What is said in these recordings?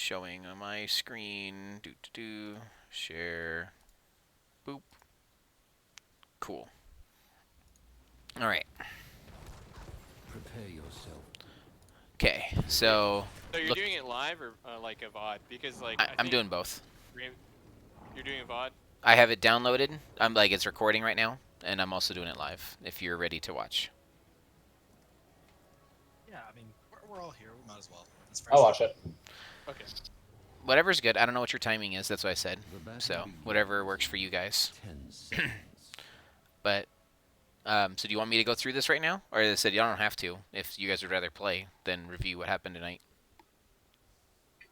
showing on my screen. Share. Boop. Cool. All right. Prepare yourself. Okay. Wait, So so you're look, doing it live or like a VOD? Because like I I'm think doing both. you're doing a VOD. I have it downloaded. I'm like it's recording right now, and I'm also doing it live. If you're ready to watch. Yeah, I mean, we're all here. We might as well. It's fresh. I'll watch it. Okay. Whatever's good. I don't know what your timing is. That's what I said. The battle So begins whatever works for you guys. 10 seconds. But so do you want me to go through this right now, or I said you don't have to. If you guys would rather play, then review what happened tonight.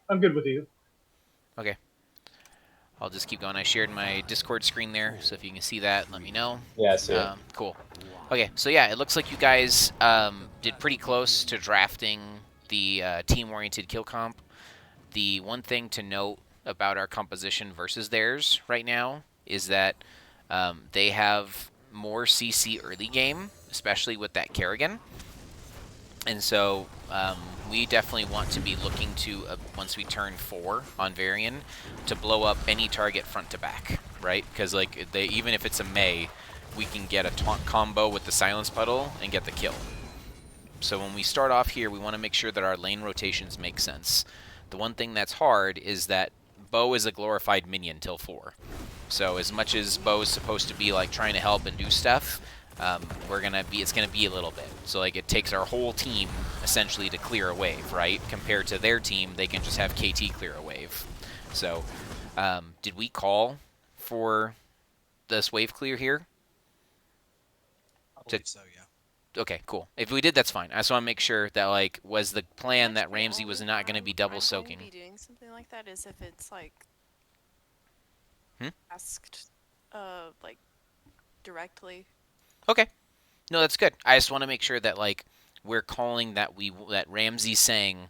I'm good with you. Okay. I'll just keep going. I shared my Discord screen there, so if you can see that, let me know. Yeah, I see it. Cool. Okay, so yeah, it looks like you guys did pretty close to drafting the team-oriented kill comp. The one thing to note about our composition versus theirs right now is that they have more CC early game, especially with that Kerrigan. And so we definitely want to be looking to, once we turn 4 on Varian, to blow up any target front to back, right? Because like even if it's a Mei, we can get a taunt combo with the Silence Puddle and get the kill. So when we start off here, we want to make sure that our lane rotations make sense. The one thing that's hard is that Bo is a glorified minion till 4. So as much as Bo is supposed to be like trying to help and do stuff, it's gonna be a little bit. So like it takes our whole team essentially to clear a wave, right? Compared to their team, they can just have KT clear a wave. So did we call for this wave clear here? I believe so, yeah. Okay, cool. If we did, that's fine. I just want to make sure that like was the plan that Ramsey was not going to be double soaking. I'm going to be doing something like that is if it's like asked like directly. Okay. No, that's good. I just want to make sure that like we're calling that that Ramsey's saying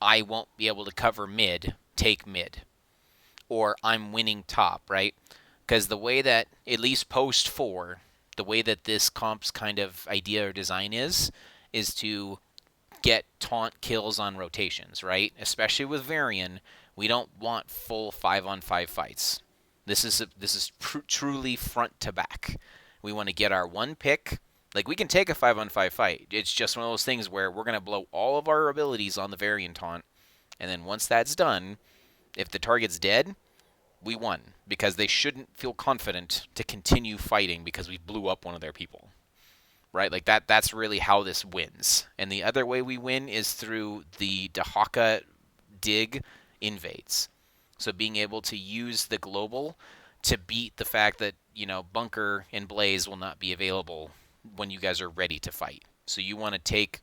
I won't be able to cover mid, take mid. Or I'm winning top, right? Because the way that at least post 4, the way that this comp's kind of idea or design is to get taunt kills on rotations, right? Especially with Varian, we don't want full 5-on-5 fights. This is truly front to back. We want to get our one pick. Like, we can take a 5-on-5 fight. It's just one of those things where we're going to blow all of our abilities on the Varian taunt, and then once that's done, if the target's dead, we won, because they shouldn't feel confident to continue fighting because we blew up one of their people. Right? Like that's really how this wins. And the other way we win is through the Dahaka dig invades. So being able to use the global to beat the fact that, Bunker and Blaze will not be available when you guys are ready to fight. So you want to take,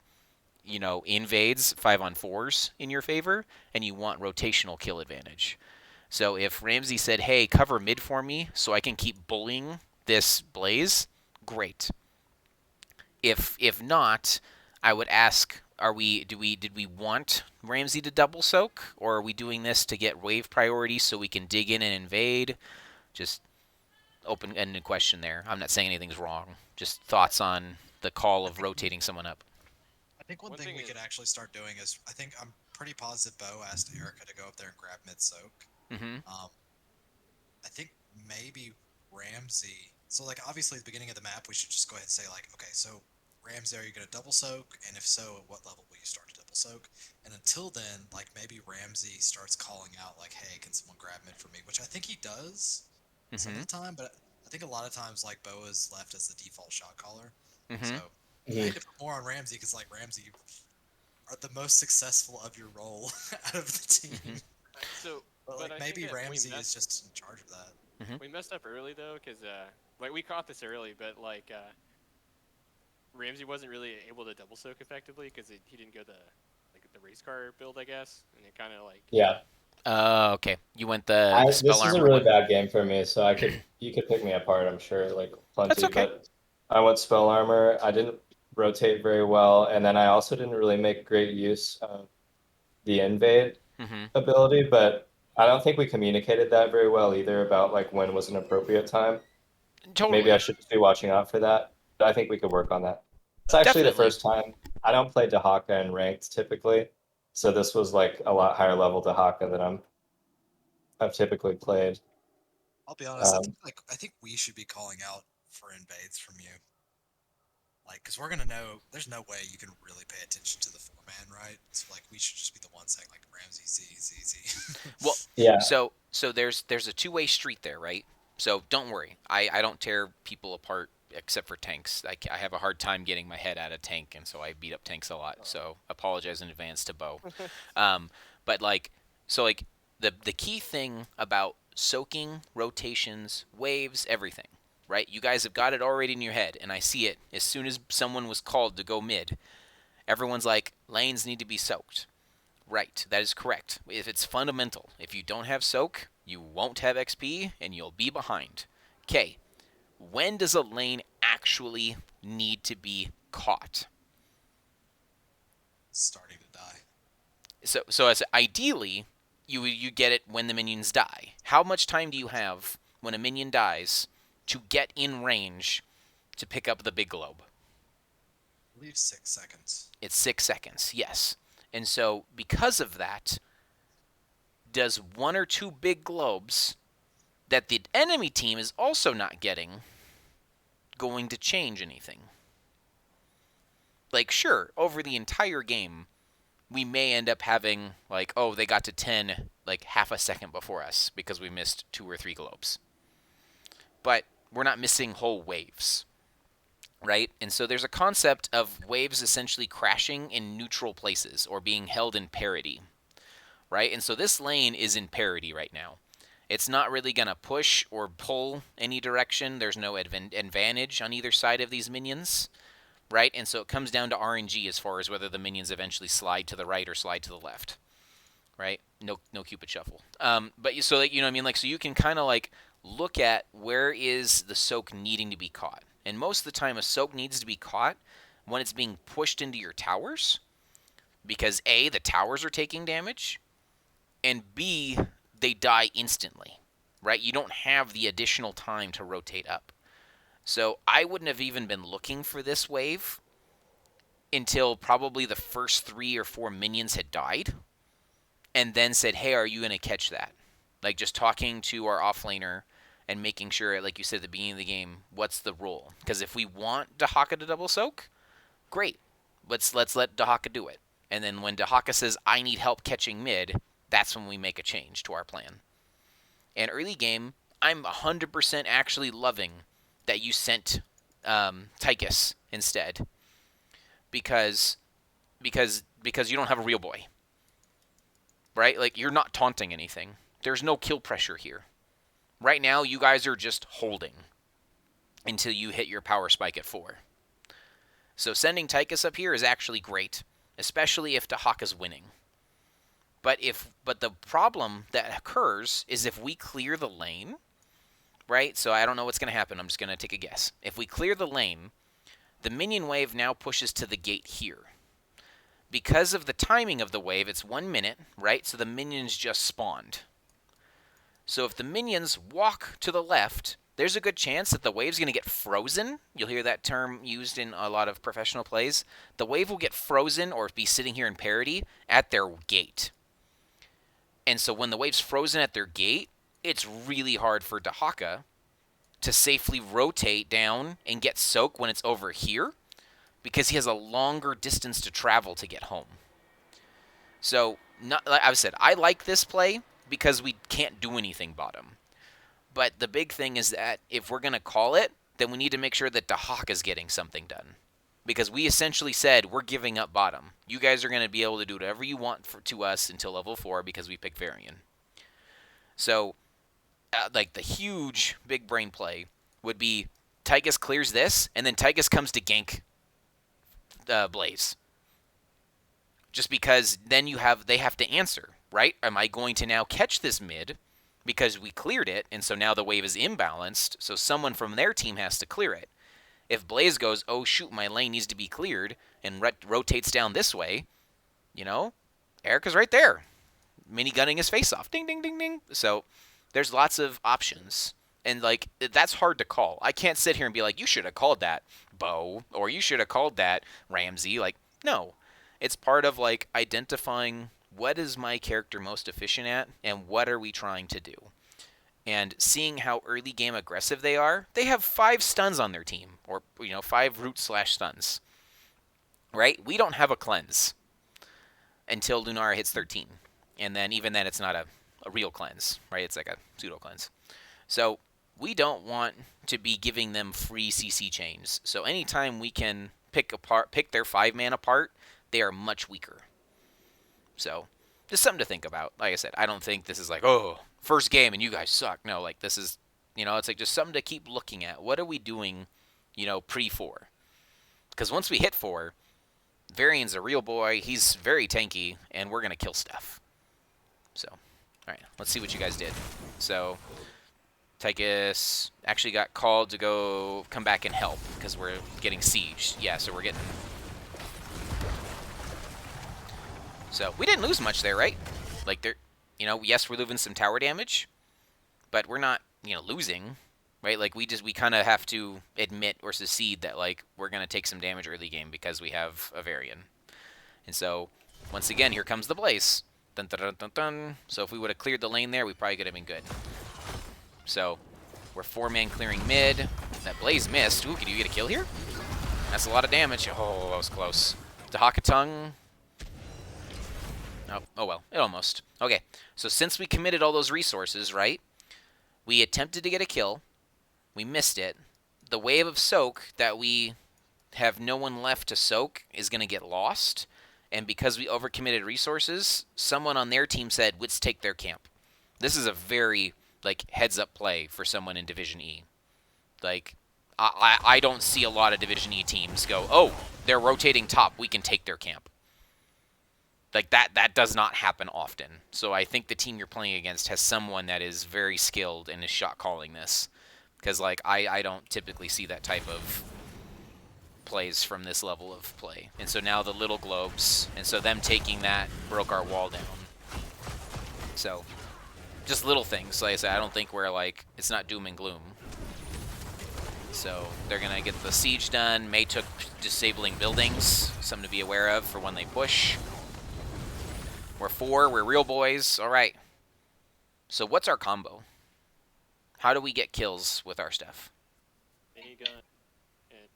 invades 5-on-4s in your favor, and you want rotational kill advantage. So if Ramsey said, hey, cover mid for me so I can keep bullying this Blaze, great. If not, I would ask, did we want Ramsey to double soak, or are we doing this to get wave priority so we can dig in and invade? Just open-ended question there. I'm not saying anything's wrong. Just thoughts on the call of rotating someone up. I think one thing we could actually start doing is, I think I'm pretty positive Bo asked Erica to go up there and grab mid soak. I think maybe Ramsey. So like obviously at the beginning of the map, we should just go ahead and say like, okay, so Ramsey, are you gonna double soak? And if so, at what level will you start to double soak? And until then, like maybe Ramsey starts calling out like, hey, can someone grab mid for me? Which I think he does some of the time, but I think a lot of times like Bo is left as the default shot caller. So I need to put more on Ramsey because like Ramsey are the most successful of your role out of the team. So, but like maybe Ramsey is just in charge of that. We messed up early though, because like we caught this early, but like Ramsey wasn't really able to double soak effectively because he didn't go the race car build, I guess, and it kind of like okay. You went the spell this is armor a really one. bad game for me, so you could pick me apart, I'm sure, like plenty. That's okay. But I went spell armor. I didn't rotate very well, and then I also didn't really make great use of the invade ability, but I don't think we communicated that very well either about like when was an appropriate time. Totally. Maybe I should just be watching out for that, but I think we could work on that. It's actually the first time. I don't play Dahaka in ranked typically, So this was like a lot higher level Dahaka than I've typically played. I'll be honest. Um, I think we should be calling out for invades from you. Like, because we're gonna know. There's no way you can really pay attention to the 4-man, right? So like, we should just be the ones saying like Ramsey Z Z Z. Well, yeah, so there's a two-way street there, right? So don't worry. I don't tear people apart except for tanks. I have a hard time getting my head out of tank, and so I beat up tanks a lot. So apologize in advance to Bo. Um, but like, so like the key thing about soaking, rotations, waves, everything, right? You guys have got it already in your head, and I see it as soon as someone was called to go mid. Everyone's like, lanes need to be soaked. Right, that is correct. If it's fundamental, if you don't have soak, you won't have XP and you'll be behind. Okay, when does a lane actually need to be caught? Starting to die. So as ideally, you get it when the minions die. How much time do you have when a minion dies to get in range to pick up the big globe? I believe 6 seconds. It's 6 seconds, yes. And so because of that, does one or two big globes that the enemy team is also not getting going to change anything? Like, sure, over the entire game, we may end up having, like, oh, they got to 10, like, half a second before us because we missed 2 or 3 globes. But we're not missing whole waves, right? And so there's a concept of waves essentially crashing in neutral places or being held in parity, right? And so this lane is in parity right now. It's not really going to push or pull any direction. There's no advantage on either side of these minions, right? And so it comes down to RNG as far as whether the minions eventually slide to the right or slide to the left, right? No Cupid shuffle. But so like, you know what I mean? Like, so you can kind of like look at where is the soak needing to be caught. And most of the time a soak needs to be caught when it's being pushed into your towers because A, the towers are taking damage, and B, they die instantly, right? You don't have the additional time to rotate up. So I wouldn't have even been looking for this wave until probably the first 3 or 4 minions had died, and then said, hey, are you going to catch that? Like just talking to our offlaner and making sure, like you said at the beginning of the game, what's the role? Because if we want Dahaka to double soak, great. Let's let Dahaka do it. And then when Dahaka says, I need help catching mid, that's when we make a change to our plan. And early game, I'm 100% actually loving that you sent Tychus instead, because you don't have a real boy, right? Like you're not taunting anything. There's no kill pressure here. Right now, you guys are just holding until you hit your power spike at 4. So sending Tychus up here is actually great, especially if Dahaka's winning. But the problem that occurs is if we clear the lane, right? So I don't know what's going to happen. I'm just going to take a guess. If we clear the lane, the minion wave now pushes to the gate here. Because of the timing of the wave, it's 1 minute, right? So the minions just spawned. So if the minions walk to the left, there's a good chance that the wave's going to get frozen. You'll hear that term used in a lot of professional plays. The wave will get frozen or be sitting here in parity at their gate. And so when the wave's frozen at their gate, it's really hard for Dahaka to safely rotate down and get soak when it's over here because he has a longer distance to travel to get home. So, like I said, I like this play because we can't do anything bottom. But the big thing is that if we're going to call it, then we need to make sure that Dahaka is getting something done. Because we essentially said we're giving up bottom. You guys are going to be able to do whatever you want to us until level 4 because we picked Varian. So, like the huge big brain play would be Tychus clears this, and then Tychus comes to gank Blaze. Just because then they have to answer, right? Am I going to now catch this mid because we cleared it, and so now the wave is imbalanced, so someone from their team has to clear it. If Blaze goes, oh shoot, my lane needs to be cleared, and rotates down this way, you know, Erica's right there, minigunning his face off, ding, ding, ding, ding. So there's lots of options, and like that's hard to call. I can't sit here and be like, you should have called that, Bo, or you should have called that, Ramsey. Like, no, It's part of like identifying what is my character most efficient at and what are we trying to do. And seeing how early game aggressive they are, they have 5 stuns on their team, or 5 root/stuns. Right? We don't have a cleanse until Lunara hits 13. And then even then it's not a real cleanse, right? It's like a pseudo cleanse. So we don't want to be giving them free CC chains. So anytime we can pick their 5-man apart, they are much weaker. So just something to think about. Like I said, I don't think this is like, oh, first game and you guys suck. No, like this is, it's like just something to keep looking at. What are we doing, pre-4? Because once we hit 4, Varian's a real boy. He's very tanky, and we're going to kill stuff. So, all right, let's see what you guys did. So, Tychus actually got called to come back and help because we're getting sieged. Yeah, so we're getting... So, we didn't lose much there, right? Like, yes, we're losing some tower damage, but we're not, losing, right? Like, we kind of have to admit or secede that, like, we're going to take some damage early game because we have a Varian. And so, once again, here comes the Blaze. Dun, dun, dun, dun, dun. So if we would have cleared the lane there, we probably could have been good. So, we're 4-man clearing mid. That Blaze missed. Ooh, can you get a kill here? That's a lot of damage. Oh, that was close. Dahakatung. Oh well, it almost. Okay, so since we committed all those resources, right? We attempted to get a kill. We missed it. The wave of soak that we have no one left to soak is going to get lost. And because we overcommitted resources, someone on their team said, let's take their camp. This is a very, like, heads-up play for someone in Division E. Like, I don't see a lot of Division E teams go, oh, they're rotating top, we can take their camp. Like, that does not happen often. So I think the team you're playing against has someone that is very skilled and is shot calling this. Because, like, I don't typically see that type of plays from this level of play. And so now the little globes, and so them taking that broke our wall down. So, just little things. Like I said, I don't think we're like, it's not doom and gloom. So, they're going to get the siege done. Mei took disabling buildings, something to be aware of for when they push. We're 4, we're real boys. All right. So, what's our combo? How do we get kills with our stuff? Minigun and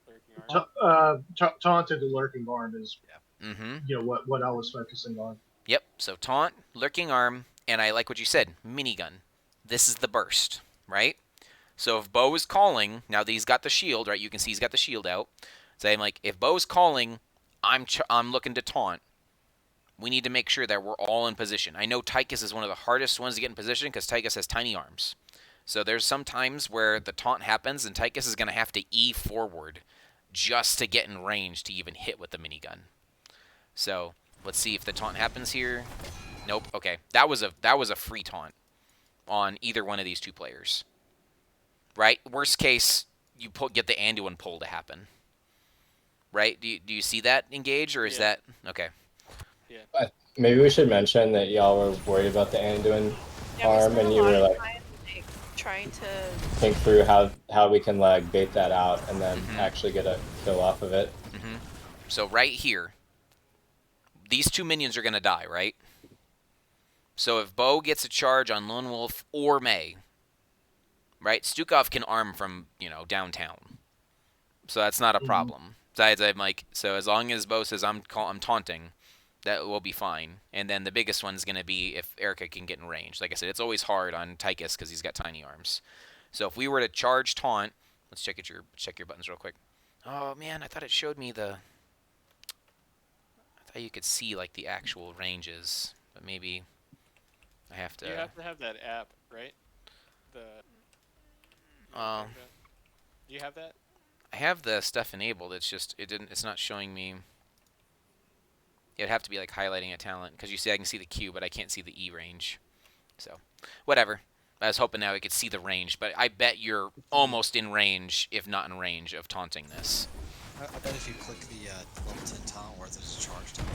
lurking arm. Taunted the lurking arm is, Mm-hmm. what I was focusing on. Yep, so taunt, lurking arm, and I like what you said, minigun. This is the burst, right? So if Bo is calling, now that he's got the shield, right? You can see he's got the shield out. So I'm like, if Bo's calling, I'm looking to taunt. We need to make sure that we're all in position. I know Tychus is one of the hardest ones to get in position because Tychus has tiny arms. So there's some times where the taunt happens and Tychus is going to have to E forward just to get in range to even hit with the minigun. So let's see if the taunt happens here. Nope. Okay, that was a free taunt on either one of these two players. Right. Worst case, you get the Anduin pull to happen. Right? Do you see that engage or is that okay? Yeah. Maybe we should mention that y'all were worried about the Anduin Yeah, we arm, spent and a you lot were of like time, trying to. think through how we can like bait that out and then actually get a kill off of it. So right here, these two minions are gonna die, right? So if Bo gets a charge on Lone Wolf or Mei, right? Stukov can arm from downtown, so that's not a problem. Besides, I'm like, so as long as Bo says I'm taunting, that will be fine. And then the biggest one is going to be if Erica can get in range. Like I said, it's always hard on Tychus because he's got tiny arms. So if we were to charge taunt, let's check your buttons real quick. Oh man, I thought it showed me I thought you could see like the actual ranges, but maybe I have to. You have to have that app, right? The. Oh. Do you have that? I have the stuff enabled. It's just it's not showing me. It'd have to be like highlighting a talent because you see I can see the Q, but I can't see the E range. So, whatever. I was hoping now I could see the range, but I bet you're almost in range, if not in range, of taunting this. I bet if you click the level 10 taunt where there's a charge taunt,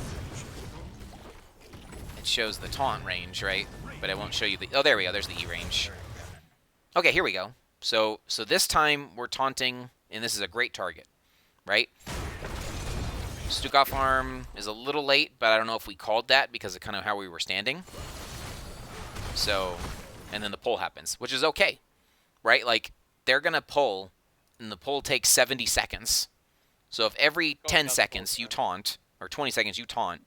It shows the taunt range, right? But it won't show you the. Oh, there we go. There's the E range. Okay, here we go. So this time we're taunting, and this is a great target, right? Stukov farm is a little late, but I don't know if we called that because of kind of how we were standing. So, and then the pull happens, which is okay, right? Like, they're going to pull, and the pull takes 70 seconds. So if every 10 seconds you taunt, or 20 seconds you taunt,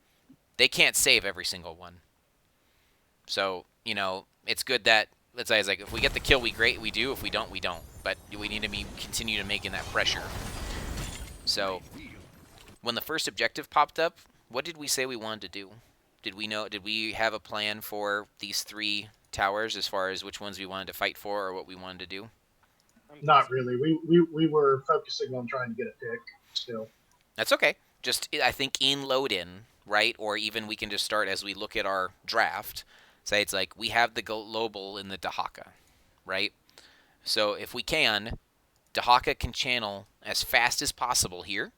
they can't save every single one. So, you know, it's good that, let's say, it's like, if we get the kill, we do. If we don't, we don't. But we need to continue to making that pressure. So, when the first objective popped up, what did we say we wanted to do? Did we have a plan for these 3 towers as far as which ones we wanted to fight for or what we wanted to do? Not really. We were focusing on trying to get a pick still. That's okay. Just, I think, in load-in, right? Or even we can just start as we look at our draft. Say it's like, we have the global in the Dahaka, right? So if we can, Dahaka can channel as fast as possible here,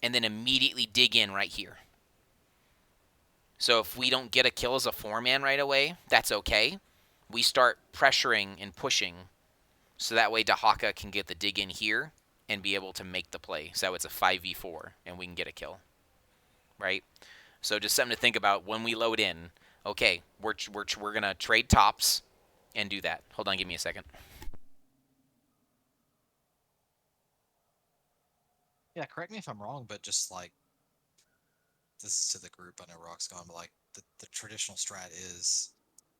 and then immediately dig in right here. So if we don't get a kill as a 4-man right away, that's okay. We start pressuring and pushing, so that way Dahaka can get the dig in here and be able to make the play. So it's a 5v4, and we can get a kill, right? So just something to think about when we load in. Okay, we're gonna trade tops and do that. Hold on, give me a second. Yeah, correct me if I'm wrong, but just like this is to the group. I know Rock's gone, but like the traditional strat is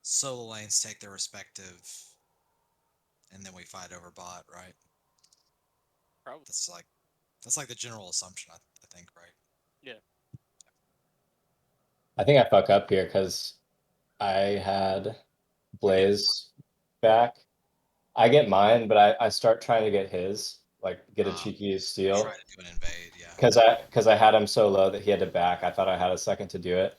solo lanes take their respective, and then we fight over bot, right? Probably. That's like the general assumption, I think, right? Yeah. I think I fuck up here because I had Blaze back. I get mine, but I start trying to get his, like get a cheeky steal. Try to do an invade, yeah. Because I had him so low that he had to back. I thought I had a second to do it.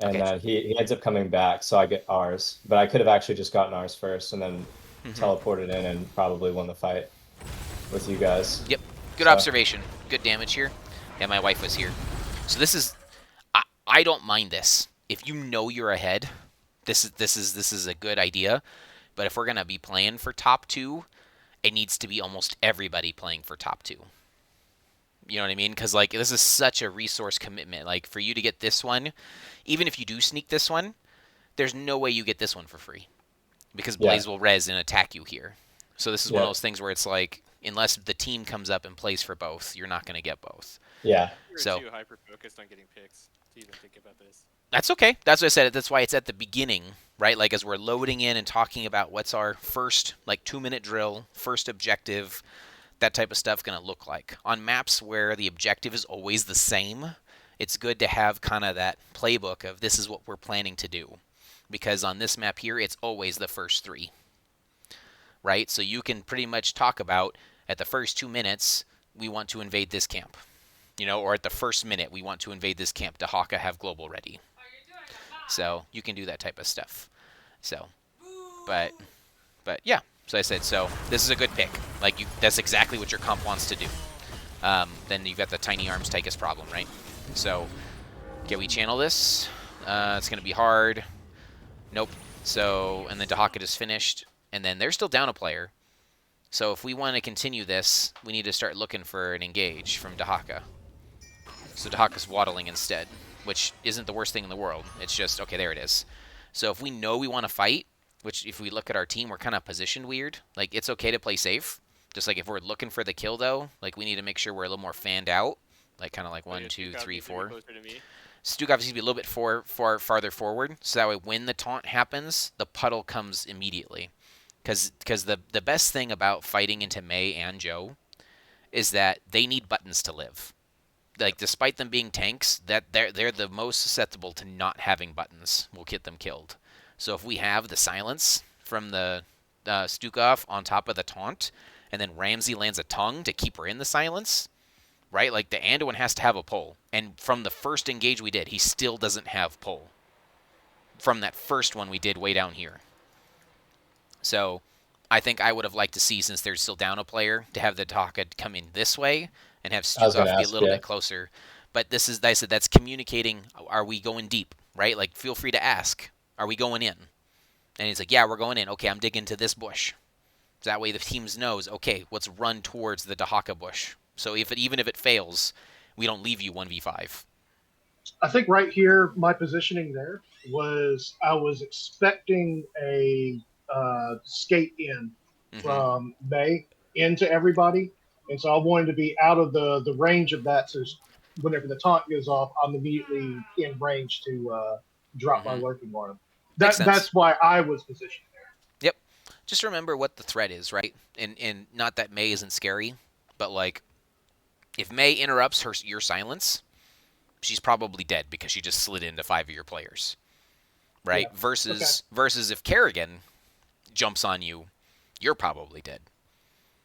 And Okay. he ends up coming back, so I get ours. But I could have actually just gotten ours first and then teleported in and probably won the fight with you guys. Yep. Good observation. Good damage here. And my wife was here. So this is, I don't mind this. If you know you're ahead, this is a good idea. But if we're gonna be playing for top 2, it needs to be almost everybody playing for top 2. You know what I mean? Because like this is such a resource commitment. Like for you to get this one, even if you do sneak this one, there's no way you get this one for free, because Blaze will res and attack you here. So this is one of those things where it's like, unless the team comes up and plays for both, you're not going to get both. Yeah. You're too hyper focused on getting picks to even think about this. That's okay. That's what I said. That's why it's at the beginning, right? Like as we're loading in and talking about what's our first like 2-minute drill, first objective, that type of stuff going to look like. On maps where the objective is always the same, it's good to have kind of that playbook of this is what we're planning to do. Because on this map here, it's always the first 3. Right? So you can pretty much talk about at the first 2 minutes, we want to invade this camp. You know, or at the first minute, we want to invade this camp. Dahaka have global ready. So you can do that type of stuff. So, but yeah. So I said, so this is a good pick. Like that's exactly what your comp wants to do. Then you've got the tiny arms Tychus problem, right? So, can we channel this? It's gonna be hard. Nope. So, and then Dahaka just finished, and then they're still down a player. So if we want to continue this, we need to start looking for an engage from Dahaka. So Dahaka's waddling instead, which isn't the worst thing in the world. It's just, okay, there it is. So if we know we want to fight, which if we look at our team, we're kind of positioned weird. Like, it's okay to play safe. Just like if we're looking for the kill, though, like we need to make sure we're a little more fanned out. Like kind of like 1, 2, 3, 4. Stukov needs to be a little bit farther forward, so that way when the taunt happens, the puddle comes immediately. Because the best thing about fighting into Mei and Joe is that they need buttons to live. Like, despite them being tanks, that they're the most susceptible to not having buttons will get them killed. So if we have the silence from the Stukov on top of the taunt, and then Ramsey lands a tongue to keep her in the silence, right? Like, the Anduin has to have a pull. And from the first engage we did, he still doesn't have pull. From that first one we did way down here. So I think I would have liked to see, since they're still down a player, to have the Dahaka come in this way and have Stukov be a little bit closer. But this is, I said, that's communicating, are we going deep, right? Like, feel free to ask, are we going in? And he's like, yeah, we're going in. Okay, I'm digging to this bush. So that way the teams knows, okay, let's run towards the Dahaka bush. So even if it fails, We don't leave you 1v5. I think right here, my positioning there was I was expecting a skate in Hmm. from May into everybody, and so I wanted to be out of the range of that. So whenever the taunt goes off, I'm immediately in range to drop my Hmm. lurking on him. Makes sense. That's why I was positioned Yep. Just remember what the threat is, right? And not that May isn't scary, but like if May interrupts your silence, she's probably dead because she just slid into 5 of your players, there. right? Yeah. Okay. Versus if Kerrigan jumps on you, you're probably dead.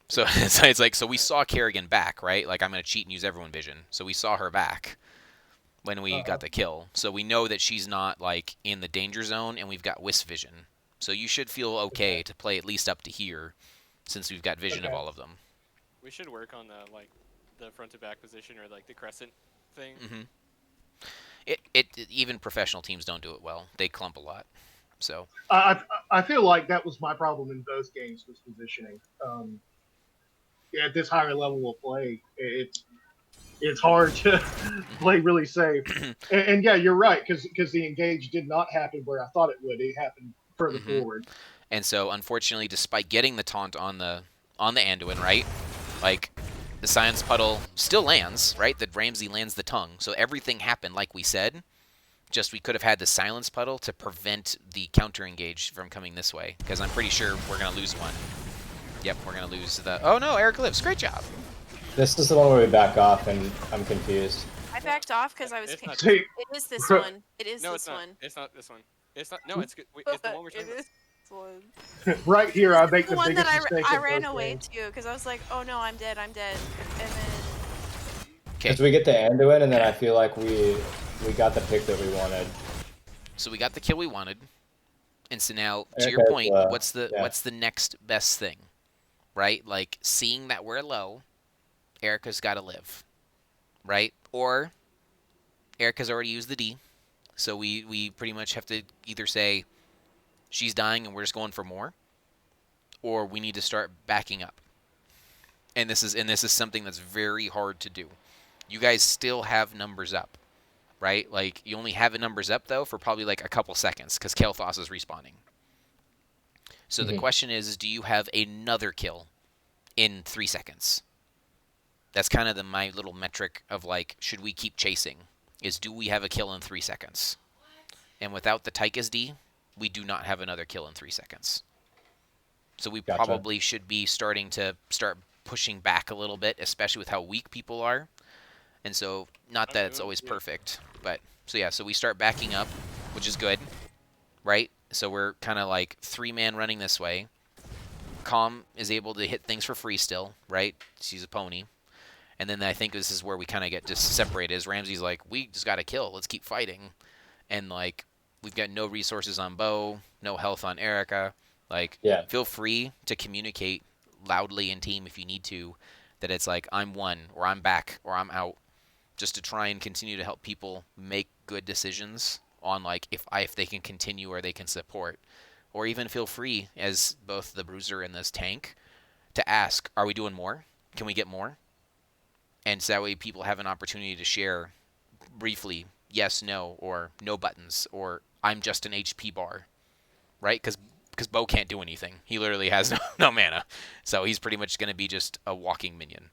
So, so it's like, so we saw Kerrigan back, right? Like I'm gonna cheat and use everyone vision. So we saw her back when we Uh-huh. got the kill. So we know that she's not like in the danger zone, and we've got wisp vision. So you should feel Okay. okay to play at least up to here, since we've got vision of Okay. all of them. We should work on the the front to back position or like the crescent thing. Hmm. It even professional teams don't do it well. They clump a lot. So I feel like that was my problem in both games was positioning. At this higher level of play, it's hard to play really safe. And yeah, you're right because the engage did not happen where I thought it would. It happened further hmm forward. and so unfortunately, despite getting the taunt on the Anduin, right? Like the science puddle still lands, right? That Ramsey lands the tongue. So everything happened like we said. Just we could have had the silence puddle to prevent the counter engage from coming this way, because I'm pretty sure we're gonna lose one. Yep, we're gonna lose the. Oh no, Eric lives. Great job. This is the one where we back off, and I'm confused. I backed off because I was. It's not. See, It is this one. It is No, this it's not. one. It's not this one. It's not. No, it's good. Wait, it's the one we're talking It about. is this one. right here, I make The the one that biggest mistake I of ran both away games. to because I was like, oh no, I'm dead, and then Okay, Because we get the Anduin, and then I feel like we got the pick that we wanted. so we got the kill we wanted, and so now to your Okay, point, yeah. what's the next best thing, right? Like seeing that we're low, Erica's got to live, right? Or Erica's already used the D, so we pretty much have to either say she's dying and we're just going for more, or we need to start backing up. And this is something that's very hard to do. You guys still have numbers up, right? Like you only have numbers up though for probably like a couple seconds because Kael'thas is respawning. So the question is do you have another kill in 3 seconds? That's kind of my little metric of like, should we keep chasing? Is do we have a kill in 3 seconds? And without the Tychus D, we do not have another kill in 3 seconds. So we Gotcha. probably should be starting to start pushing back a little bit, especially with how weak people are. And so, not that it's always perfect, but so yeah, so we start backing up, which is good, right? So we're kind of like 3-man running this way. Calm is able to hit things for free still, right? She's a pony. And then I think this is where we kind of get just separated. Is Ramsey's like, we just got to kill. Let's keep fighting. And like, we've got no resources on Bo, no health on Erica. Like, Yeah. feel free to communicate loudly in team if you need to, that it's like I'm one, or I'm back, or I'm out, just to try and continue to help people make good decisions on like if they can continue or they can support. Or even feel free as both the bruiser and this tank to ask, are we doing more? Can we get more? And so that way people have an opportunity to share briefly yes, no, or no buttons, or I'm just an HP bar, right? Because Bo can't do anything. He literally has no mana, so he's pretty much going to be just a walking minion.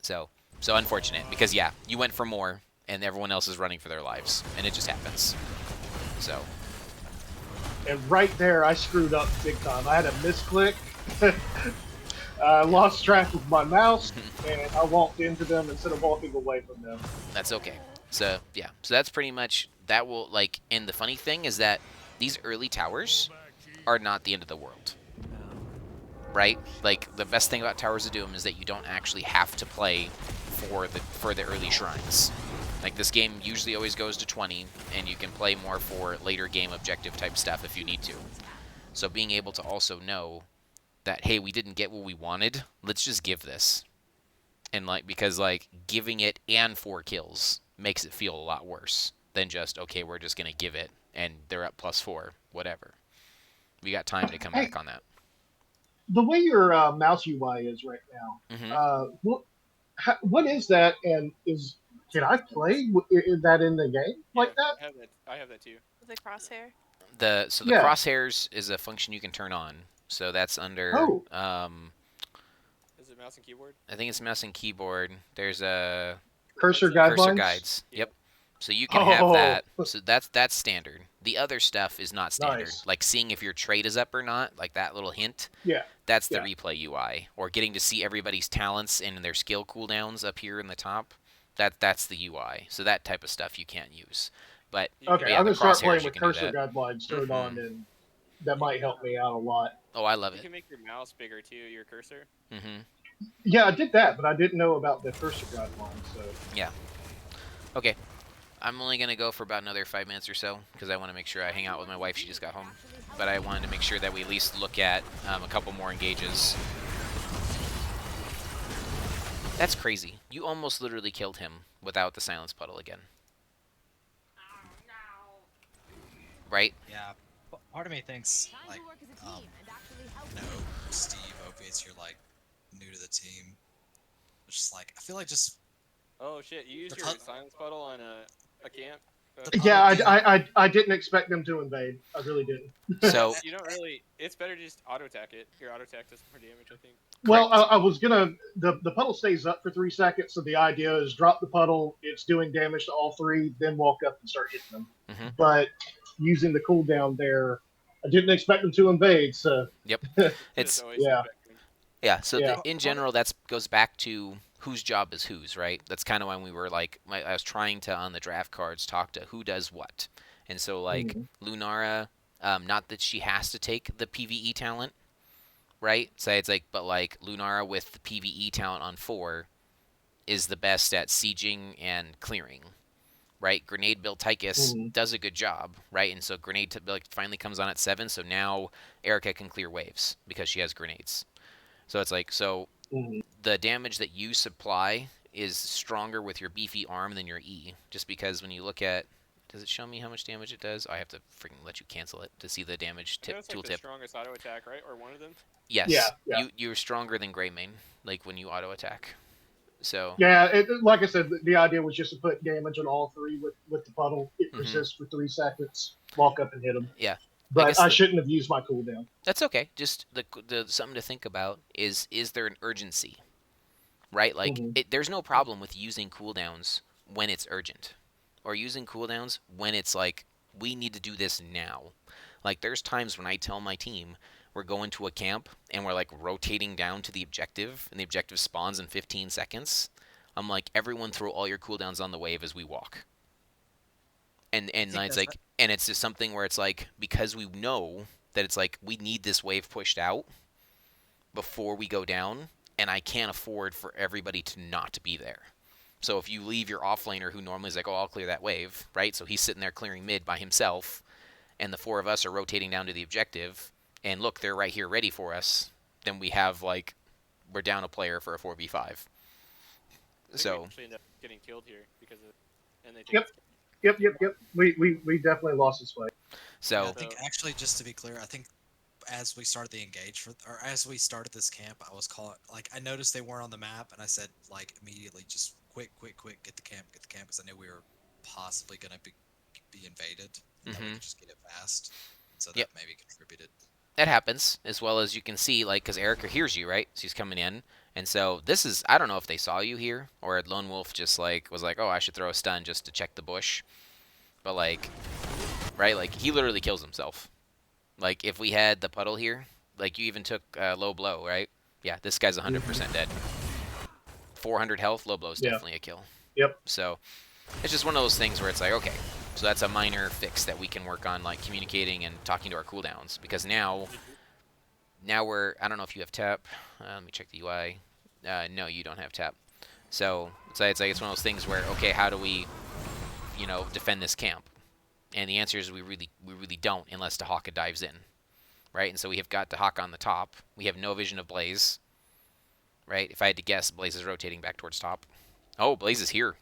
So unfortunate because yeah, you went for more, and everyone else is running for their lives, and it just happens. So And right there, I screwed up big time. I had a misclick. I lost track of my mouse, and I walked into them instead of walking away from them. that's okay. So yeah, so that's pretty much that will like. And the funny thing is that these early towers are not the end of the world, right? Like the best thing about Towers of Doom is that you don't actually have to play for the early shrines. Like this game usually always goes to 20, and you can play more for later game objective type stuff if you need to. So being able to also know that hey, we didn't get what we wanted, let's just give this. And like because like giving it and 4 kills makes it feel a lot worse than just okay, we're just gonna give it and they're up +4, whatever. We got time to come Hey, back on that. the way your mouse UI is right now, Hmm. What is that? And can I play that in the game like that? I have that. I have that too. The crosshair. The Yeah. crosshairs is a function you can turn on. So that's under Oh, Is it mouse and keyboard? I think it's mouse and keyboard. There's a cursor cursor guidelines. guides. Yeah. Yep. So you can have that. Oh, So that's standard. The other stuff is not standard. Nice. Like seeing if your trade is up or not, like that little hint. yeah. That's the Yeah. replay UI. Or getting to see everybody's talents and their skill cooldowns up here in the top. That's the UI. So that type of stuff you can't use. But Okay, yeah, I'm the gonna start crosshairs playing you with can do cursor that. guidelines turned on, and that might help me out a lot. Oh, I love You it. can make your mouse bigger too. Your cursor. Mm-hmm. Yeah, I did that, but I didn't know about the cursor guidelines. So Okay. I'm only going to go for about another 5 minutes or so because I want to make sure I hang out with my wife. She just got home. But I wanted to make sure that we at least look at a couple more engages. That's crazy. You almost literally killed him without the silence puddle again. Right? Yeah, part of me thinks like, no, Steve, Opiates, you're like new to the team. It's just like I feel like just Oh shit! You used The your pub- silence puddle on a camp. The yeah, puddle I didn't expect them to invade. I really didn't. So, You don't really. It's better to just auto attack it. Your auto attack does more damage, I think. Well, correct. I was gonna. The puddle stays up for 3 seconds, so the idea is drop the puddle. It's doing damage to all three, then walk up and start hitting them. Mhm. But using the cooldown there, I didn't expect them to invade. So It's always yeah. affecting. yeah. So Yeah. in general, that goes back to whose job is whose, right? That's kind of when we were like, I was trying to on the draft cards talk to who does what, and so like Lunara, not that she has to take the PVE talent, right? So it's like, but like Lunara with the PVE talent on 4 is the best at sieging and clearing, right? Grenade build Tychus does a good job, right? And so grenade finally comes on at 7, so now Erica can clear waves because she has grenades. So it's like, so the damage that you supply is stronger with your beefy arm than your E, just because when you look at, does it show me how much damage it does? Oh, I have to freaking let you cancel it to see the damage I know it's like the tooltip. strongest auto attack, right? Or one of them. Yes, Yeah. you're stronger than Greymane, like when you auto attack. So Yeah, like I said, the idea was just to put damage on all three with the puddle. It Mhm. persists for 3 seconds. Walk up and hit them. Yeah. But guess I the- shouldn't have used my cooldown. that's okay. Just the something to think about is there an urgency, right? Like there's no problem with using cooldowns when it's urgent, or using cooldowns when it's like we need to do this now. Like there's times when I tell my team we're going to a camp and we're like rotating down to the objective, and the objective spawns in 15 seconds. I'm like, everyone throw all your cooldowns on the wave as we walk. And think it's that's like, and it's just something where it's like, because we know that it's like we need this wave pushed out before we go down, and I can't afford for everybody to not be there. So if you leave your offlaner who normally is like, oh, I'll clear that wave, right? So he's sitting there clearing mid by himself, and the 4 of us are rotating down to the objective, and look, they're right here ready for us, then we have like, we're down a player for a 4v5. I think we So actually end up getting killed here because of, and they think Yep. Yep. We definitely lost this fight. so I think actually, just to be clear, I think as we started the engage or as we started this camp, I was calling like I noticed they weren't on the map, and I said like immediately, just quick, get the camp, because I knew we were possibly gonna be invaded, and that we could just get it fast. So that Yep. maybe contributed. that happens, as well as you can see, like, because Erica hears you, right? She's coming in. And so this is, I don't know if they saw you here, or Lone Wolf just, like, was like, oh, I should throw a stun just to check the bush. But, like, right? Like, he literally kills himself. Like, if we had the puddle here, like, you even took low blow, right? Yeah, this guy's 100% dead. 400 health, low blow is Yeah. definitely a kill. Yep. So it's just one of those things where it's like, okay, so that's a minor fix that we can work on, like communicating and talking to our cooldowns, because now we're, I don't know if you have tap. Let me check the UI. No, you don't have tap. So it's like it's one of those things where, okay, how do we, defend this camp? And the answer is we really don't, unless Tahaka dives in, right? And so we have got Tahaka on the top. We have no vision of Blaze, right? If I had to guess, Blaze is rotating back towards top. Oh, Blaze is here.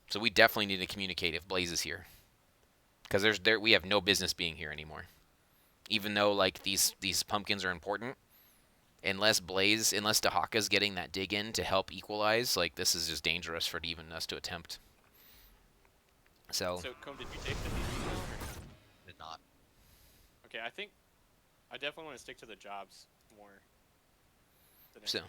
So we definitely need to communicate if Blaze is here, because we have no business being here anymore. Even though like these pumpkins are important, unless Dahaka's getting that dig in to help equalize, like this is just dangerous for even us to attempt. So So, Combe, did you take the PvE now, or? Did not. Okay, I think I definitely want to stick to the jobs more. Than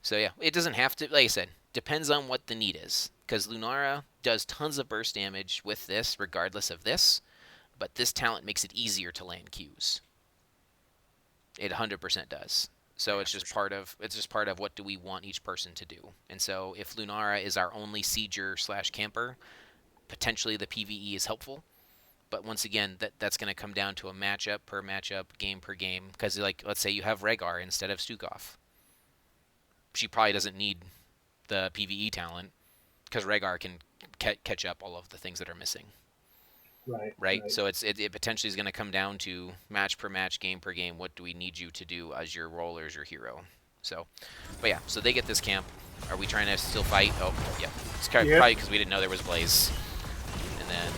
So yeah, it doesn't have to. Like I said, depends on what the need is. Because Lunara does tons of burst damage with this, regardless of this. But this talent makes it easier to land Qs. It 100% does. So Yeah, it's for just sure. part of what do we want each person to do. And so if Lunara is our only sieger / camper, potentially the PvE is helpful. But once again, that's going to come down to a matchup per matchup, game per game. Because like let's say you have Rhaegar instead of Stukov. She probably doesn't need the PvE talent because Rhaegar can catch up all of the things that are missing. Right? So it potentially is going to come down to match per match, game per game. What do we need you to do as your role or as your hero? So, but yeah, so they get this camp. Are we trying to still fight? Oh, yeah. It's probably because we didn't know there was Blaze. And then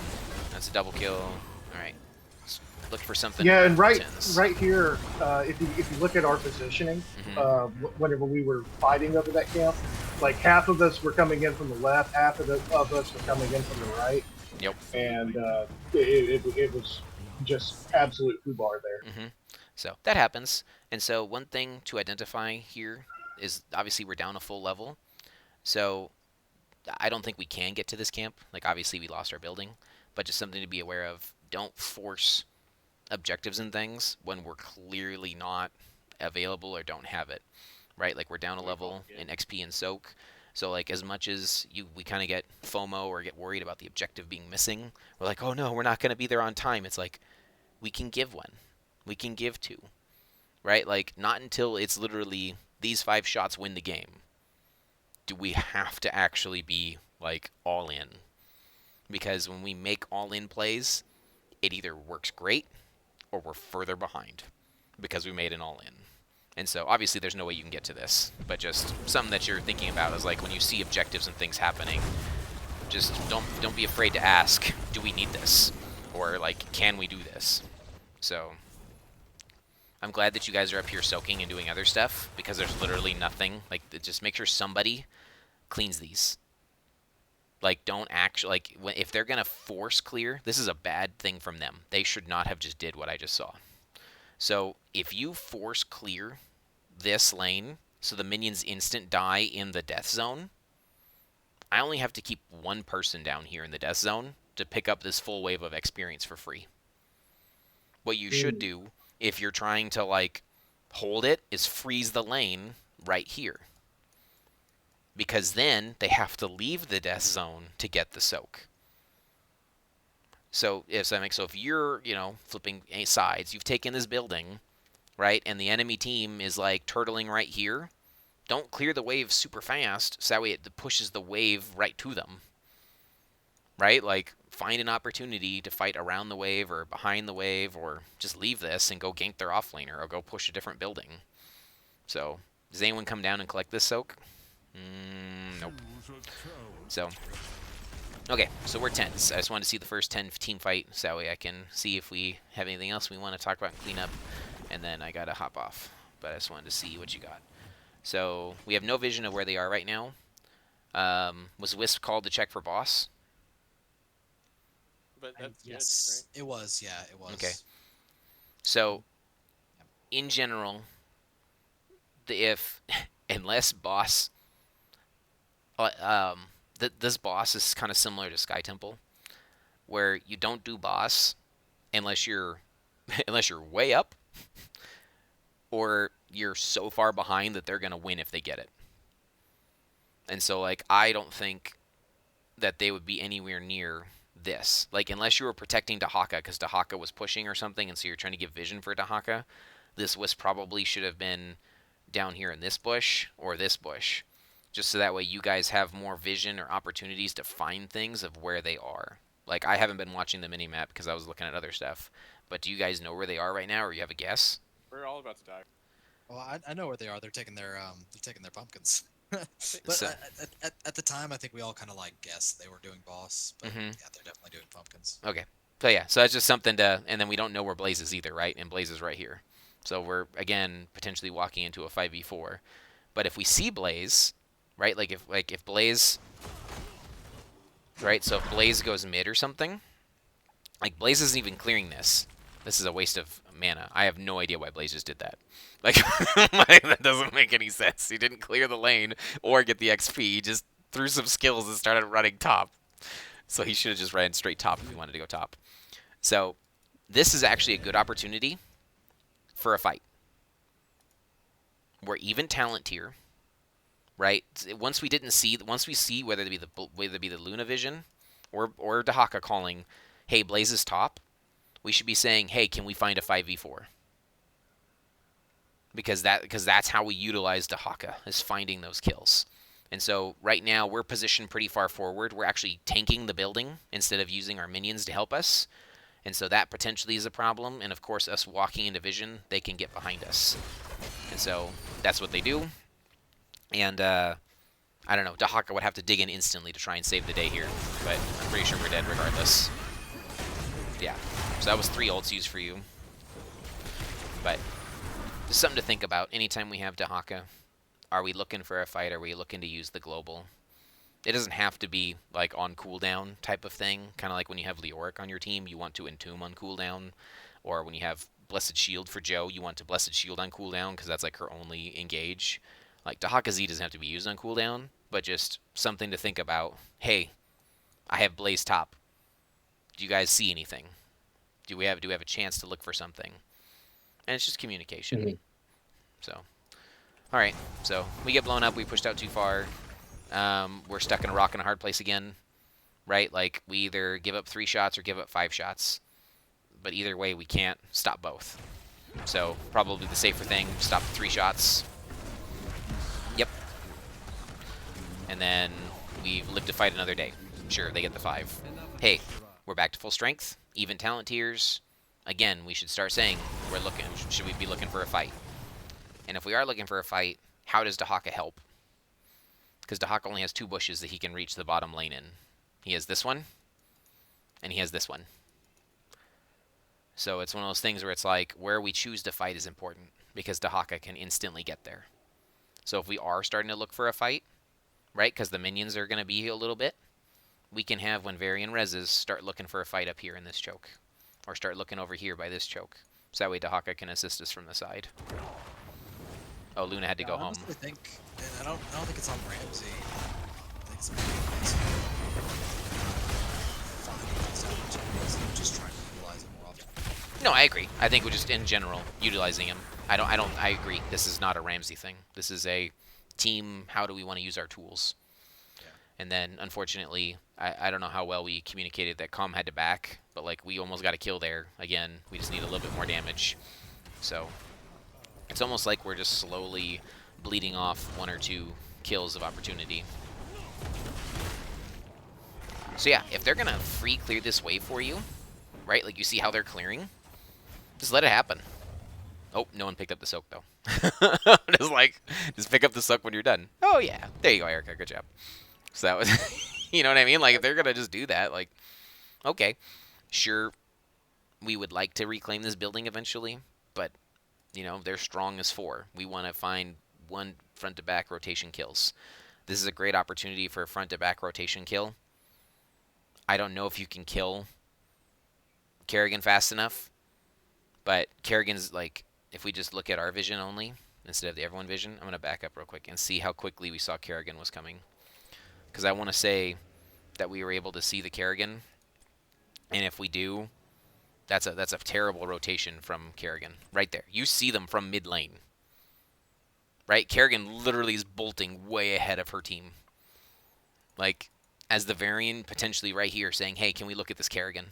that's a double kill. All right. Let's look for something. Yeah, and right intense. here, if you look at our positioning, whenever we were fighting over that camp, like half of us were coming in from the left, half of us were coming in from the right. Yep. And it was just absolute foobar there. So that happens. And so one thing to identify here is obviously we're down a full level. So I don't think we can get to this camp. Like obviously we lost our building, but just something to be aware of. Don't force objectives and things when we're clearly not available or don't have it. Right? Like we're down a level in XP and soak. So like as much as we kind of get FOMO or get worried about the objective being missing, we're like, oh no, we're not going to be there on time. It's like we can give one, we can give two, right? Like not until it's literally these 5 shots win the game do we have to actually be like all in. Because when we make all in plays, it either works great or we're further behind because we made an all in. And so obviously there's no way you can get to this, but just something that you're thinking about is like when you see objectives and things happening, just don't be afraid to ask, do we need this? Or like, can we do this? So I'm glad that you guys are up here soaking and doing other stuff because there's literally nothing. Like just make sure somebody cleans these. Like don't actually like if they're gonna force clear, this is a bad thing from them. They should not have just did what I just saw. So if you force clear this lane so the minions instant die in the death zone, I only have to keep one person down here in the death zone to pick up this full wave of experience for free. What you should do if you're trying to like hold it is freeze the lane right here. Because then they have to leave the death zone to get the soak. So if you're, flipping sides, you've taken this building, right, and the enemy team is like turtling right here, don't clear the wave super fast so that way it pushes the wave right to them. Right? Like find an opportunity to fight around the wave or behind the wave or just leave this and go gank their offlaner or go push a different building. So, does anyone come down and collect this soak? Nope. So, okay, so we're 10s. I just wanted to see the first 10 team fight, so that way I can see if we have anything else we want to talk about and clean up, and then I gotta hop off. But I just wanted to see what you got. So, we have no vision of where they are right now. Was Wisp called to check for boss? But that's Yes, good, it was. Yeah, it was. Okay. So, in general, unless boss, this boss is kind of similar to Sky Temple, where you don't do boss unless you're way up, or you're so far behind that they're gonna win if they get it. And so, like, I don't think that they would be anywhere near this. Like, unless you were protecting Dahaka because Dahaka was pushing or something, and so you're trying to give vision for Dahaka, this Wisp probably should have been down here in this bush or this bush, just so that way you guys have more vision or opportunities to find things of where they are. Like, I haven't been watching the mini-map because I was looking at other stuff, but do you guys know where they are right now, or you have a guess? We're all about to die. Well, I know where they are. They're taking their pumpkins. But So- at the time, I think we all kind of like guessed they were doing boss. But Mhm. yeah, they're definitely doing pumpkins. Okay. So yeah, so that's just something to, and then we don't know where Blaze is either, right? And Blaze is right here. So we're again potentially walking into a 5v4. But if we see Blaze, right? Like if Blaze, right? So if Blaze goes mid or something, like Blaze isn't even clearing this. This is a waste of mana. I have no idea why Blaze just did that. Like, that doesn't make any sense. He didn't clear the lane or get the XP. He just threw some skills and started running top. So he should have just ran straight top if he wanted to go top. So this is actually a good opportunity for a fight. We're even talent tier, right? Once we see whether it be the Luna Vision or Dahaka calling, hey, Blaze is top, we should be saying, hey, can we find a 5v4? Because that's how we utilize Dahaka, is finding those kills. And so right now we're positioned pretty far forward. We're actually tanking the building instead of using our minions to help us. And so that potentially is a problem. And of course, us walking into vision, they can get behind us. And so that's what they do. And I don't know, Dahaka would have to dig in instantly to try and save the day here. But I'm pretty sure we're dead regardless. Yeah, so that was 3 ults used for you. But just something to think about. Anytime we have Dahaka, are we looking for a fight? Are we looking to use the global? It doesn't have to be like on cooldown type of thing. Kind of like when you have Leoric on your team, you want to entomb on cooldown. Or when you have Blessed Shield for Joe, you want to Blessed Shield on cooldown because that's like her only engage. Like Dahaka Z doesn't have to be used on cooldown, but just something to think about. Hey, I have Blaze top. Do you guys see anything? Do we have a chance to look for something? And it's just communication. Mhm. So, all right. So we get blown up. We pushed out too far. We're stuck in a rock and a hard place again, right? Like we either give up 3 shots or give up 5 shots. But either way, we can't stop both. So probably the safer thing, stop the 3 shots. Yep. And then we live to fight another day. Sure, they get the 5. Hey, we're back to full strength, even talent tiers. Again, we should start saying should we be looking for a fight? And if we are looking for a fight, how does Dahaka help? Because Dahaka only has 2 bushes that he can reach the bottom lane in. He has this one, and he has this one. So it's one of those things where it's like, where we choose to fight is important, because Dahaka can instantly get there. So if we are starting to look for a fight, right, because the minions are going to be a little bit, we can have, when Varian reses, start looking for a fight up here in this choke. Or start looking over here by this choke. So that way Dahaka can assist us from the side. Oh, Luna had to go I home. honestly think, and I don't think it's on Ramsey. I think it's maybe finding those opportunities and just trying to utilize it more often. No, I agree. I think we're just, in general, utilizing him. I agree. This is not a Ramsey thing. This is a team, how do we want to use our tools? Yeah. And then, unfortunately, I don't know how well we communicated that Calm had to back, but like we almost got a kill there. Again, we just need a little bit more damage. So it's almost like we're just slowly bleeding off 1 or 2 kills of opportunity. So yeah, if they're gonna free clear this wave for you, right? Like you see how they're clearing, just let it happen. Oh, no one picked up the soak though. just pick up the soak when you're done. Oh yeah, there you go, Erica. Good job. So that was. You know what I mean? Like, if they're going to just do that, like, okay, sure, we would like to reclaim this building eventually, but, you know, they're strong as 4. We want to find 1 front-to-back rotation kills. This is a great opportunity for a front-to-back rotation kill. I don't know if you can kill Kerrigan fast enough, but Kerrigan's, like, if we just look at our vision only, instead of the everyone vision, I'm going to back up real quick and see how quickly we saw Kerrigan was coming. Because I want to say that we were able to see the Kerrigan, and if we do, that's a terrible rotation from Kerrigan right there. You see them from mid lane, right? Kerrigan literally is bolting way ahead of her team, like as the Varian potentially right here saying, "Hey, can we look at this Kerrigan?"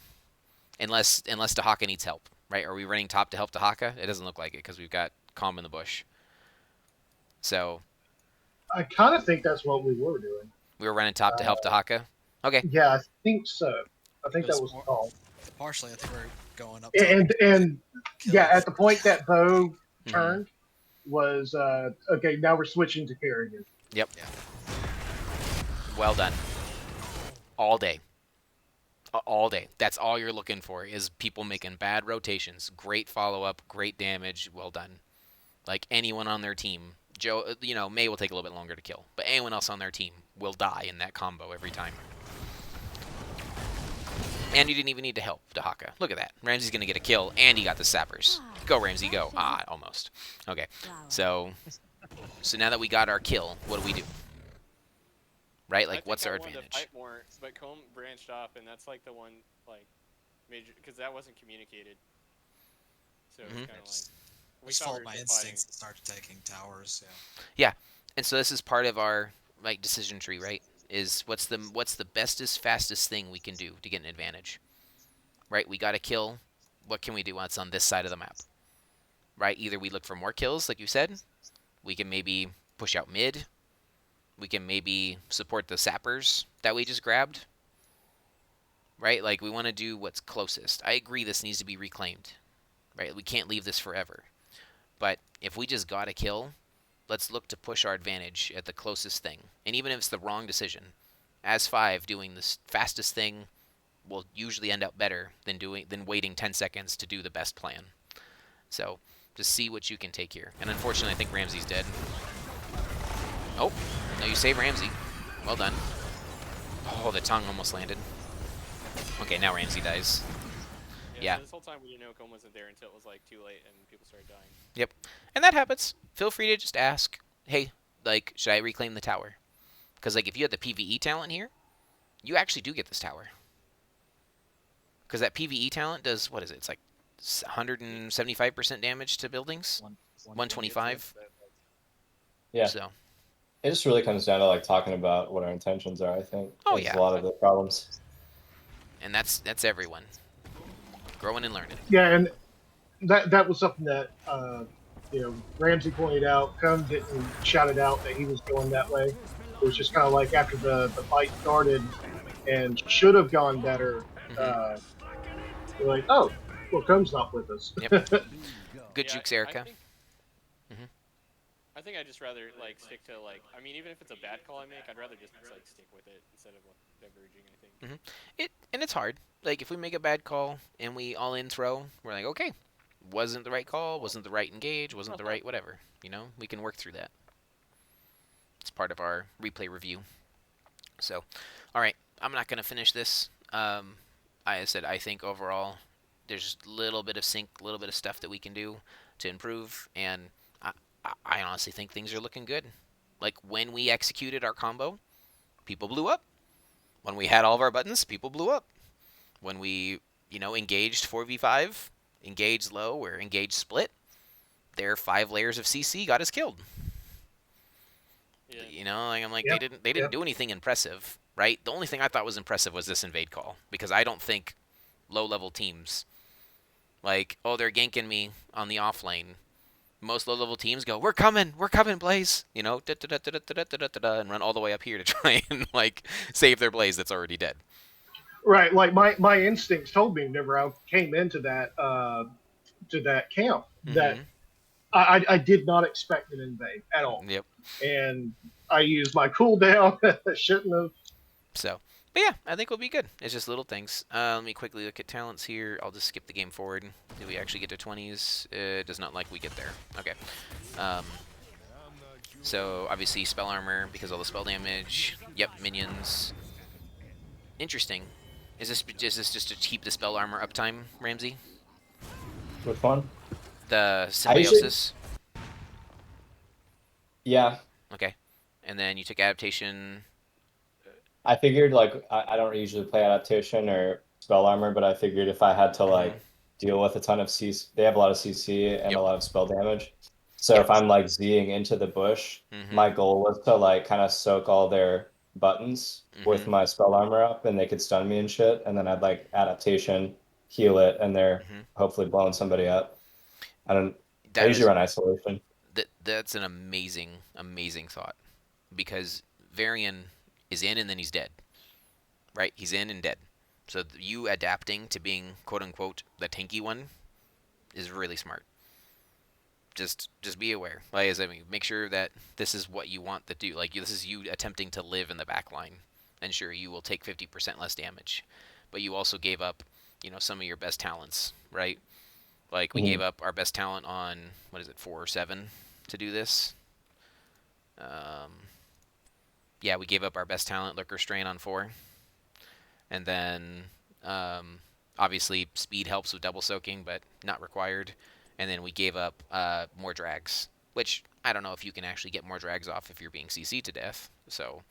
Unless Dahaka needs help, right? Are we running top to help Dahaka? It doesn't look like it because we've got Calm in the bush. So I kind of think that's what we were doing. we were running top to help Dahaka. Okay. Yeah, I think so. I think that was more- called. Partially, I think we're going up. And yeah, kills. at the point that Bo Mhm. turned was okay. Now we're switching to Kerrigan. Yep. Yeah. Well done. All day. all day. That's all you're looking for is people making bad rotations. Great follow up, great damage. Well done. Like anyone on their team, Joe, May will take a little bit longer to kill, but anyone else on their team will die in that combo every time. And you didn't even need to help Dahaka. Look at that. Ramsey's going to get a kill, and he got the sappers. Go, Ramsey, go. Ah, almost. Okay, so now that we got our kill, what do? Right? Like, what's our advantage? I fight more, but Comb branched off, and that's like the one, like, major, because that wasn't communicated. So it's kind of like... I just followed my instincts and started taking towers, Yeah, and so this is part of our, like, decision tree, right? Is what's the bestest, fastest thing we can do to get an advantage? Right? We got a kill. What can we do once on this side of the map? Right? Either we look for more kills, like you said. We can maybe push out mid. We can maybe support the sappers that we just grabbed. Right? Like, we want to do what's closest. I agree this needs to be reclaimed. Right? We can't leave this forever. But if we just got a kill, let's look to push our advantage at the closest thing. And even if it's the wrong decision, as 5 doing the fastest thing will usually end up better than waiting 10 seconds to do the best plan. So just see what you can take here. And unfortunately, I think Ramsey's dead. Oh, no, you save Ramsey. Well done. Oh, the tongue almost landed. Okay, now Ramsey dies. Yeah. So this whole time we didn't know Comb wasn't there until it was like too late and people started dying. Yep. And that happens. Feel free to just ask, hey, like, should I reclaim the tower? Because, like, if you had the PvE talent here, you actually do get this tower. Because that PvE talent does, what is it? It's like 175% damage to buildings? 125? Yeah. So. It just really comes down to, like, talking about what our intentions are, I think. Oh, That's yeah. a lot of the problems. And that's everyone. Growing and learning. Yeah, and that was something that Ramsey pointed out. Cohn didn't shout it out that he was going that way. It was just kind of like after the fight started and should have gone better. You're like, oh, well, Cohn's not with us. Yep. Good jukes, Erica. I think I'd just rather like stick to like. I mean, even if it's a bad call I make, I'd rather just like stick with it instead of like, diverging. I think. And it's hard. Like if we make a bad call and we all in throw, we're like, okay, wasn't the right call, wasn't the right engage, wasn't the right whatever. We can work through that. It's part of our replay review. So, all right, I'm not gonna finish this. I said I think overall there's a little bit of sync, a little bit of stuff that we can do to improve, and I honestly think things are looking good. Like when we executed our combo, people blew up. When we had all of our buttons, people blew up. When we, engaged 4v5, engaged low or engaged split, their 5 layers of CC got us killed. Yeah. I'm like, Yep. they didn't do anything impressive, right? The only thing I thought was impressive was this invade call, because I don't think low-level teams, like, oh, they're ganking me on the off lane. Most low-level teams go, we're coming, Blaze, and run all the way up here to try and, like, save their Blaze that's already dead. Right, like my instincts told me whenever I came into that camp that I did not expect an invade at all. Yep. And I used my cooldown. Shouldn't have. So, but yeah, I think we'll be good. It's just little things. Let me quickly look at talents here. I'll just skip the game forward. Did we actually get to 20s? It does not like we get there. Okay. So, obviously, spell armor, because all the spell damage. Yep, minions. Interesting. Is this just to keep the spell armor uptime, Ramsey? Which one? The symbiosis? Yeah. Okay. And then you took adaptation. I figured, like, I don't usually play adaptation or spell armor, but I figured if I had to, like, deal with a ton of CC, they have a lot of CC and a lot of spell damage. So if I'm, like, Zing into the bush, my goal was to, like, kind of soak all their buttons with my spell armor up, and they could stun me and shit, and then I'd, like, adaptation, heal it, and they're hopefully blowing somebody up. I usually run isolation. That's an amazing thought, because Varian is in and then he's dead, right? He's in and dead. So you adapting to being quote unquote the tanky one is really smart. Just be aware. Like, make sure that this is what you want to do. Like, this is you attempting to live in the back line, and sure, you will take 50% less damage, but you also gave up, some of your best talents, right? Like we Mhm. gave up our best talent on what is it, 4 or 7 to do this. Um, yeah, we gave up our best talent, Lurker Strain, on 4, and then obviously speed helps with double soaking, but not required. And then we gave up more drags, which I don't know if you can actually get more drags off if you're being CC'd to death. So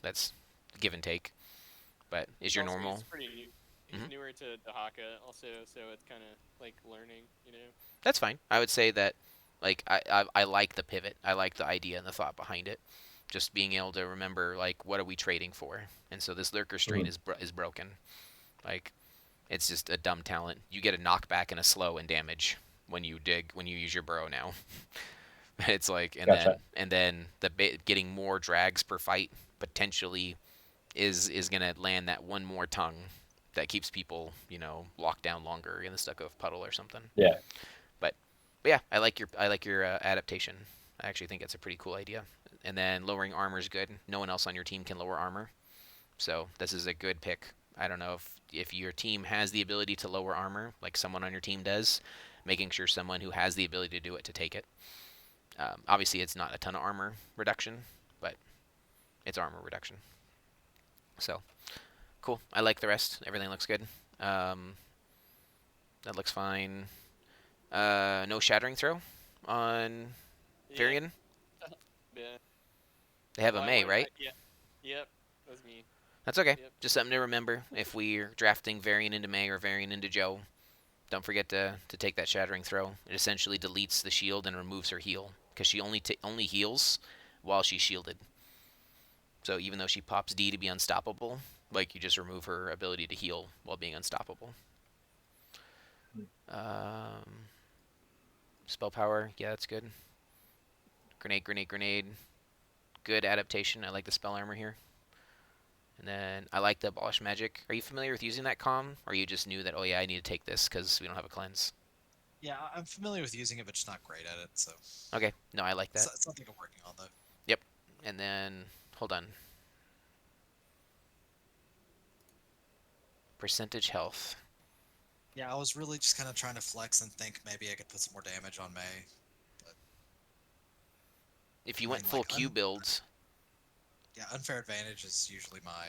that's give and take. But is your Also, normal? he's pretty new. He's Mhm. newer to Dahaka also, so it's kind of like learning, That's fine. I would say that, like, I like the pivot. I like the idea and the thought behind it. Just being able to remember, like, what are we trading for? And so this Lurker Strain is broken. Like, it's just a dumb talent. You get a knockback and a slow and damage when you use your burrow now. It's like, Gotcha. and then getting more drags per fight potentially is gonna land that one more tongue that keeps people locked down longer in the stuck of puddle or something. Yeah. But yeah, I like your adaptation. I actually think it's a pretty cool idea. And then lowering armor is good. No one else on your team can lower armor, so this is a good pick. I don't know if your team has the ability to lower armor, like someone on your team does, making sure someone who has the ability to do it to take it. Obviously, it's not a ton of armor reduction, but it's armor reduction. So cool. I like the rest. Everything looks good. Um, that looks fine. No shattering throw on Yeah. Varian. Yeah. They have Well, a I May, wanted- right? Yeah. Yep. That was me. That's okay. Yep. Just something to remember if we're drafting Varian into May or Varian into Joe. Don't forget to take that shattering throw. It essentially deletes the shield and removes her heal because she only heals while she's shielded. So even though she pops D to be unstoppable, like you just remove her ability to heal while being unstoppable. Spell power, yeah, that's good. Grenade, grenade, grenade. Good adaptation. I like the spell armor here. And then I like the abolish magic. Are you familiar with using that comm, or you just knew that, oh yeah, I need to take this because we don't have a cleanse? Yeah, I'm familiar with using it, but just not great at it. So Okay, no, I like that. it's something I'm working on though. Yep. And then hold on. Percentage health. Yeah, I was really just kind of trying to flex and think maybe I could put some more damage on May. If you I went mean, full like, Q builds, Yeah, unfair advantage is usually my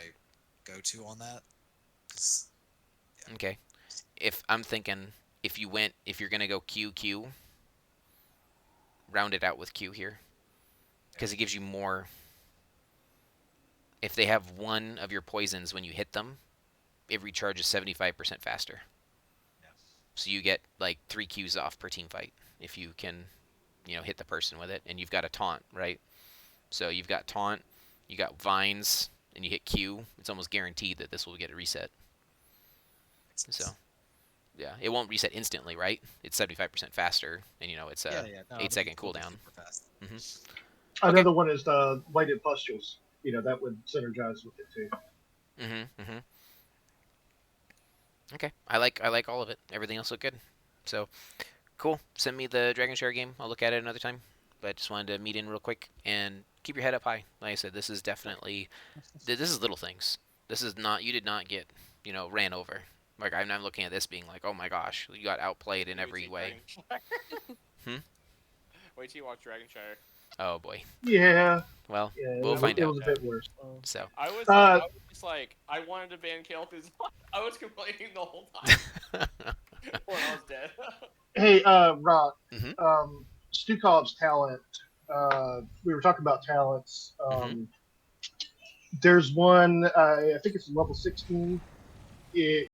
go-to on that. 'Cause, okay. If I'm thinking, if you're gonna go Q, round it out with Q here, because it gives you more. If they have one of your poisons when you hit them, it recharges 75% faster. yeah. So you get like 3 Qs off per team fight if you can, hit the person with it, and you've got a taunt, right? So you've got taunt, you got vines, and you hit Q. It's almost guaranteed that this will get a reset. Makes sense. So yeah, it won't reset instantly, right? It's 75% faster, and it's a Yeah, no, 8-second it'll be cooldown. super fast. Another one is the lighted pustules. That would synergize with it too. Okay, I like all of it. Everything else looked good. So cool. Send me the Dragon Share game. I'll look at it another time. But just wanted to meet in real quick and keep your head up high. Like I said, this is definitely this is little things. This is not, you did not get ran over. Like I'm looking at this being like, oh my gosh, you got outplayed in every way. Hmm? Wait till you watch Dragonshire. Oh boy. Yeah, Well, yeah, we'll find it out. was a bit worse. So I was just like, I wanted to ban Kael'thas. I was complaining the whole time when I was dead. Hey, Rock, Mhm. Stukov's talent. We were talking about talents. Mhm. There's one. I think it's level 16. It